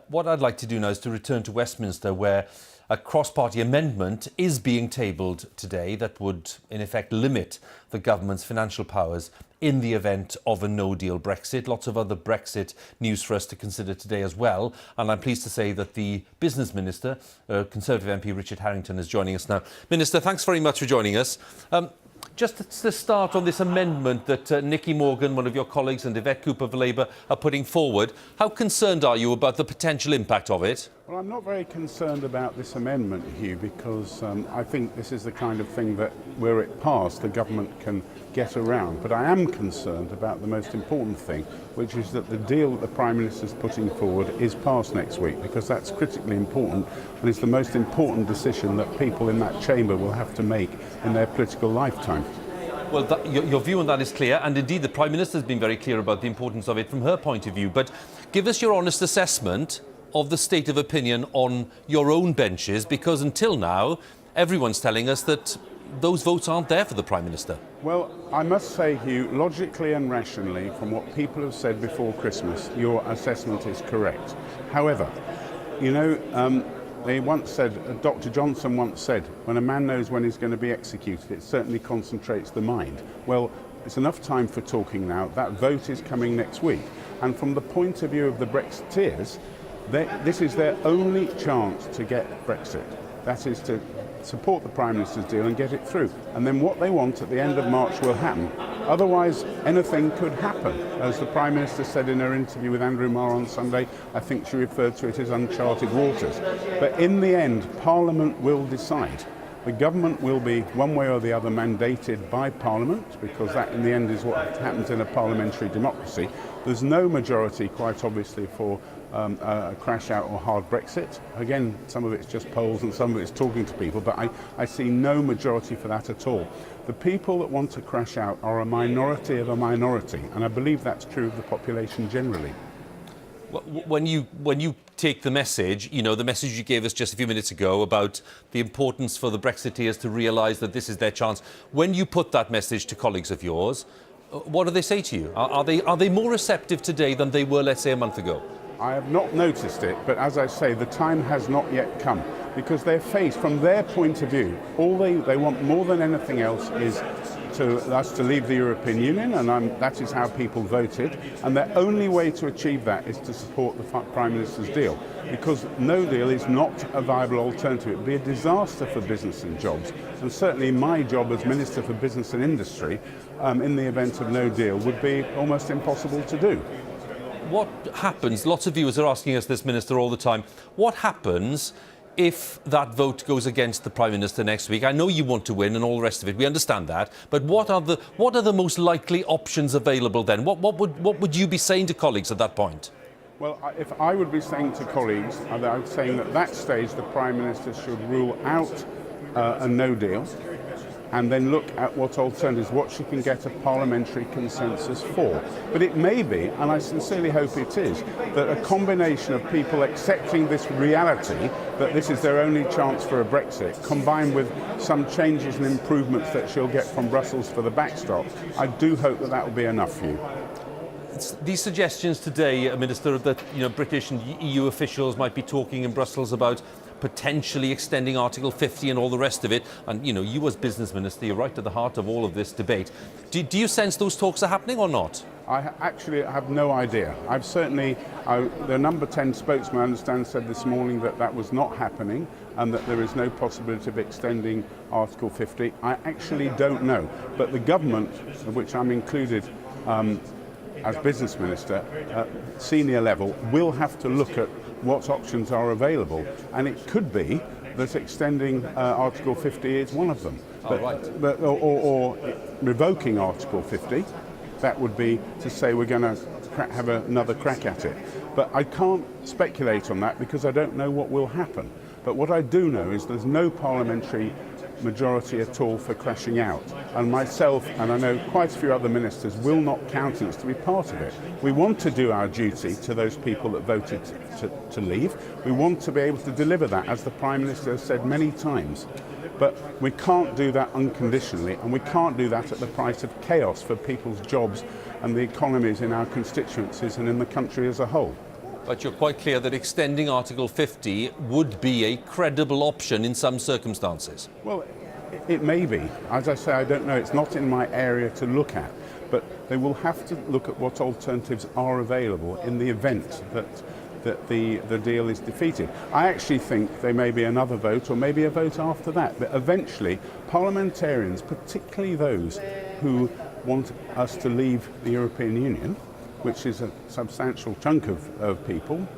What I'd like to do now is to return to Westminster, where a cross-party amendment is being tabled today that would, in effect, limit the government's financial powers in the event of a no-deal Brexit. Lots of other Brexit news for us to consider today as well. And I'm pleased to say that the Business Minister, Conservative MP Richard Harrington, is joining us now. Minister, thanks very much for joining us. Just to start on this amendment that Nicky Morgan, one of your colleagues, and Yvette Cooper of Labour are putting forward, how concerned are you about the potential impact of it? Well, I'm not very concerned about this amendment, Hugh, because I think this is the kind of thing that, were it passed, the government can get around. But I am concerned about the most important thing, which is that the deal that the Prime Minister is putting forward is passed next week, because that's critically important and it's the most important decision that people in that chamber will have to make in their political lifetime. Well, your view on that is clear, and indeed the Prime Minister has been very clear about the importance of it from her point of view. But give us your honest assessment of the state of opinion on your own benches, because until now, everyone's telling us that those votes aren't there for the Prime Minister. Well, I must say, Hugh, logically and rationally, from what people have said before Christmas, your assessment is correct. However, you know, they once said, Dr. Johnson once said, when a man knows when he's going to be executed, it certainly concentrates the mind. Well, it's enough time for talking now. That vote is coming next week. And from the point of view of the Brexiteers, this is their only chance to get Brexit. That is to support the Prime Minister's deal and get it through. And then what they want at the end of March will happen. Otherwise, anything could happen. As the Prime Minister said in her interview with Andrew Marr on Sunday, I think she referred to it as uncharted waters. But in the end, Parliament will decide. The government will be, one way or the other, mandated by Parliament, because that in the end is what happens in a parliamentary democracy. There's no majority, quite obviously, for a crash out or hard Brexit. Again, some of it's just polls and some of it's talking to people, but I see no majority for that at all. The people that want to crash out are a minority of a minority, and I believe that's true of the population generally. When you take the message, you know, the message you gave us just a few minutes ago about the importance for the Brexiteers to realise that this is their chance, when you put that message to colleagues of yours, what do they say to you? Are they more receptive today than they were, let's say, a month ago? I have not noticed it, but as I say, the time has not yet come, because they're faced, from their point of view, all they want more than anything else is to us to leave the European Union, and that is how people voted, and their only way to achieve that is to support the Prime Minister's deal, because no deal is not a viable alternative. It would be a disaster for business and jobs, and certainly my job as Minister for Business and Industry, in the event of no deal, would be almost impossible to do. What happens, lots of viewers are asking us this, Minister, all the time, what happens if that vote goes against the Prime Minister next week? I know you want to win and all the rest of it, we understand that, but what are the most likely options available then? What would you be saying to colleagues at that point? Well, if I would be saying to colleagues, I would be saying that at that stage the Prime Minister should rule out a no deal, and then look at what alternatives, what she can get a parliamentary consensus for. But it may be, and I sincerely hope it is, that a combination of people accepting this reality, that this is their only chance for a Brexit, combined with some changes and improvements that she'll get from Brussels for the backstop, I do hope that that will be enough for you. These suggestions today, Minister, that British and EU officials might be talking in Brussels about potentially extending Article 50 and all the rest of it, and you as Business Minister, you're right at the heart of all of this debate. Do you sense those talks are happening or not? I actually have no idea. I've certainly, the number 10 spokesman, I understand, said this morning that that was not happening and that there is no possibility of extending Article 50. I actually don't know. But the government, of which I'm included as Business Minister, senior level, will have to look at what options are available. And it could be that extending Article 50 is one of them. Or revoking Article 50. That would be to say we're going to have another crack at it. But I can't speculate on that because I don't know what will happen. But what I do know is there's no parliamentary majority at all for crashing out. And myself, and I know quite a few other ministers, will not countenance to be part of it. We want to do our duty to those people that voted to leave. We want to be able to deliver that, as the Prime Minister has said many times. But we can't do that unconditionally, and we can't do that at the price of chaos for people's jobs and the economies in our constituencies and in the country as a whole. But you're quite clear that extending Article 50 would be a credible option in some circumstances. Well, it may be. As I say, I don't know. It's not in my area to look at. But they will have to look at what alternatives are available in the event that the deal is defeated. I actually think there may be another vote or maybe a vote after that. But eventually, parliamentarians, particularly those who want us to leave the European Union, which is a substantial chunk of people,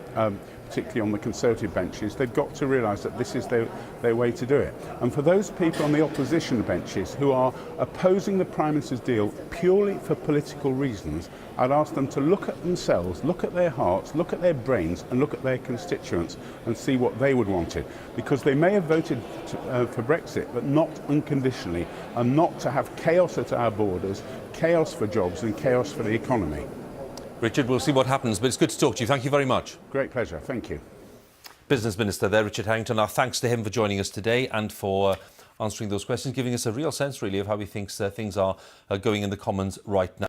particularly on the Conservative benches, they've got to realise that this is their way to do it. And for those people on the opposition benches who are opposing the Prime Minister's deal purely for political reasons, I'd ask them to look at themselves, look at their hearts, look at their brains and look at their constituents and see what they would want it. Because they may have voted for Brexit, but not unconditionally, and not to have chaos at our borders, chaos for jobs and chaos for the economy. Richard, we'll see what happens, but it's good to talk to you. Thank you very much. Great pleasure. Thank you. Business Minister there, Richard Harrington. Our thanks to him for joining us today and for answering those questions, giving us a real sense, really, of how he thinks things are going in the Commons right now.